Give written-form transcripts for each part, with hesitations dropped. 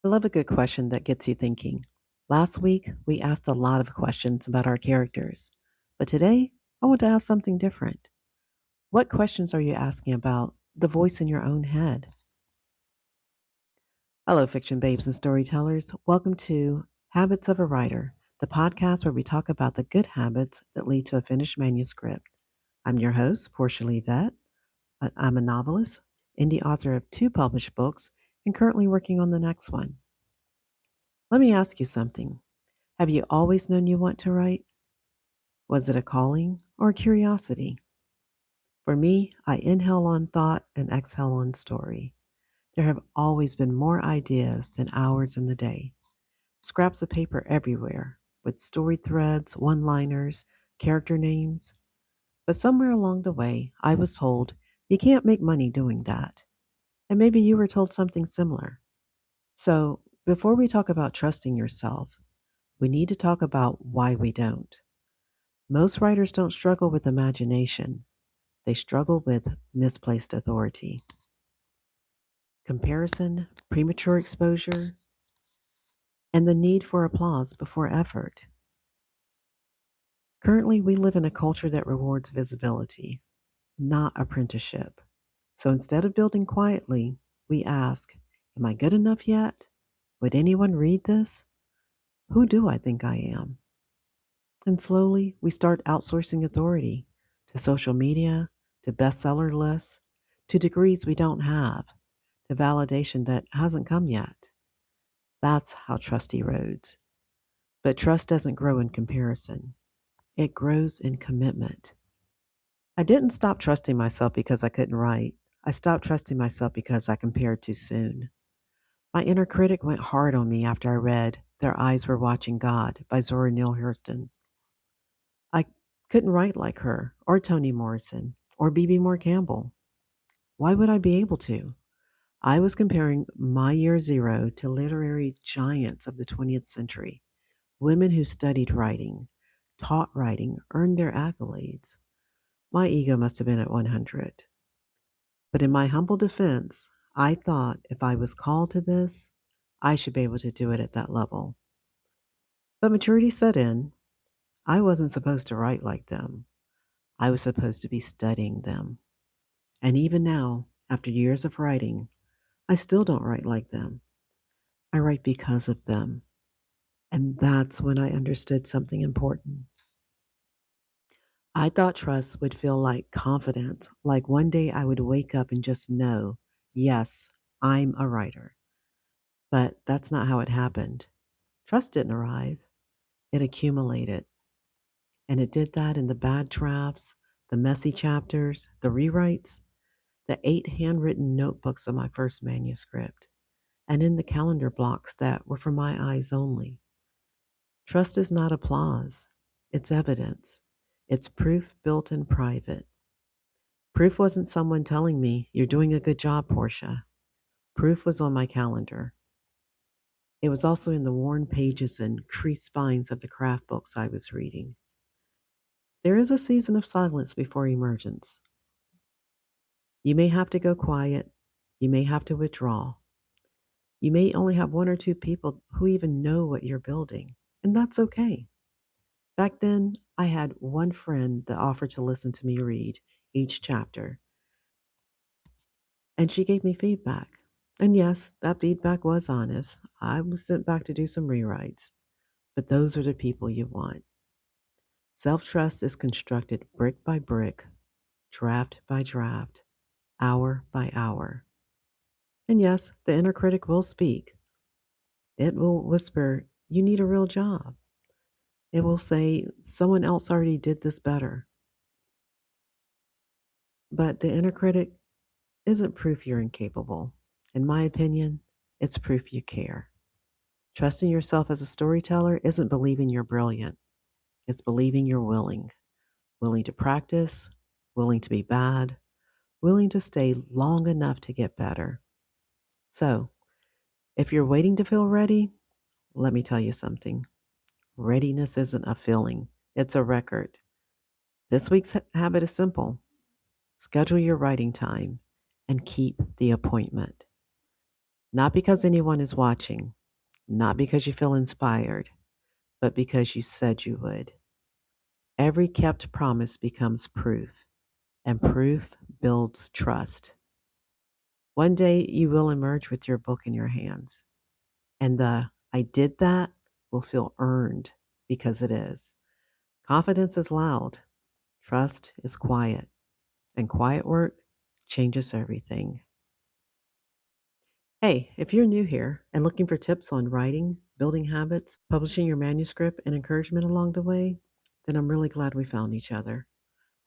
I love a good question that gets you thinking. Last week, we asked a lot of questions about our characters, but today, I want to ask something different. What questions are you asking about the voice in your own head? Hello, fiction babes and storytellers. Welcome to Habits of a Writer, the podcast where we talk about the good habits that lead to a finished manuscript. I'm your host, Portia Vet. I'm a novelist, indie author of two published books, and currently working on the next one. Let me ask you something. Have you always known you want to write? Was it a calling or a curiosity? For me, I inhale on thought and exhale on story. There have always been more ideas than hours in the day. Scraps of paper everywhere, with story threads, one liners, character names. But somewhere along the way, I was told, you can't make money doing that. And maybe you were told something similar. So, before we talk about trusting yourself, we need to talk about why we don't. Most writers don't struggle with imagination, they struggle with misplaced authority. Comparison, premature exposure, and the need for applause before effort. Currently, we live in a culture that rewards visibility, not apprenticeship. So instead of building quietly, we ask, am I good enough yet? Would anyone read this? Who do I think I am? And slowly, we start outsourcing authority to social media, to bestseller lists, to degrees we don't have, to validation that hasn't come yet. That's how trust erodes. But trust doesn't grow in comparison, it grows in commitment. I didn't stop trusting myself because I couldn't write. I stopped trusting myself because I compared too soon. My inner critic went hard on me after I read Their Eyes Were Watching God by Zora Neale Hurston. I couldn't write like her, or Toni Morrison, or Bebe Moore Campbell. Why would I be able to? I was comparing my year zero to literary giants of the 20th century, women who studied writing, taught writing, earned their accolades. My ego must have been at 100. But in my humble defense, I thought if I was called to this, I should be able to do it at that level. But maturity set in. I wasn't supposed to write like them. I was supposed to be studying them. And even now, after years of writing, I still don't write like them. I write because of them. And that's when I understood something important. I thought trust would feel like confidence, like one day I would wake up and just know, yes, I'm a writer. But that's not how it happened. Trust didn't arrive, it accumulated. And it did that in the bad drafts, the messy chapters, the rewrites, the 8 handwritten notebooks of my first manuscript, and in the calendar blocks that were for my eyes only. Trust is not applause, it's evidence. It's proof built in private. Proof wasn't someone telling me, you're doing a good job, Portia. Proof was on my calendar. It was also in the worn pages and creased spines of the craft books I was reading. There is a season of silence before emergence. You may have to go quiet. You may have to withdraw. You may only have one or two people who even know what you're building, and that's okay. Back then, I had one friend that offered to listen to me read each chapter, and she gave me feedback. And yes, that feedback was honest. I was sent back to do some rewrites, but those are the people you want. Self trust is constructed brick by brick, draft by draft, hour by hour. And yes, the inner critic will speak. It will whisper, you need a real job. It will say, someone else already did this better. But the inner critic isn't proof you're incapable. In my opinion, it's proof you care. Trusting yourself as a storyteller isn't believing you're brilliant, it's believing you're willing. Willing to practice, willing to be bad, willing to stay long enough to get better. So, if you're waiting to feel ready, let me tell you something. Readiness isn't a feeling, it's a record. This week's habit is simple. Schedule your writing time and keep the appointment. Not because anyone is watching, not because you feel inspired, but because you said you would. Every kept promise becomes proof, and proof builds trust. One day you will emerge with your book in your hands, and the I did that will feel earned because it is. Confidence is loud, trust is quiet, and quiet work changes everything. Hey, if you're new here and looking for tips on writing, building habits, publishing your manuscript, and encouragement along the way, then I'm really glad we found each other.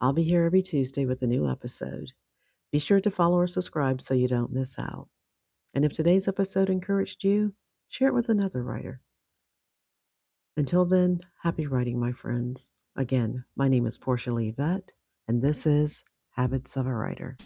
I'll be here every Tuesday with a new episode. Be sure to follow or subscribe so you don't miss out. And if today's episode encouraged you, share it with another writer. Until then, happy writing, my friends. Again, my name is Portia Lee Vett, and this is Habits of a Writer.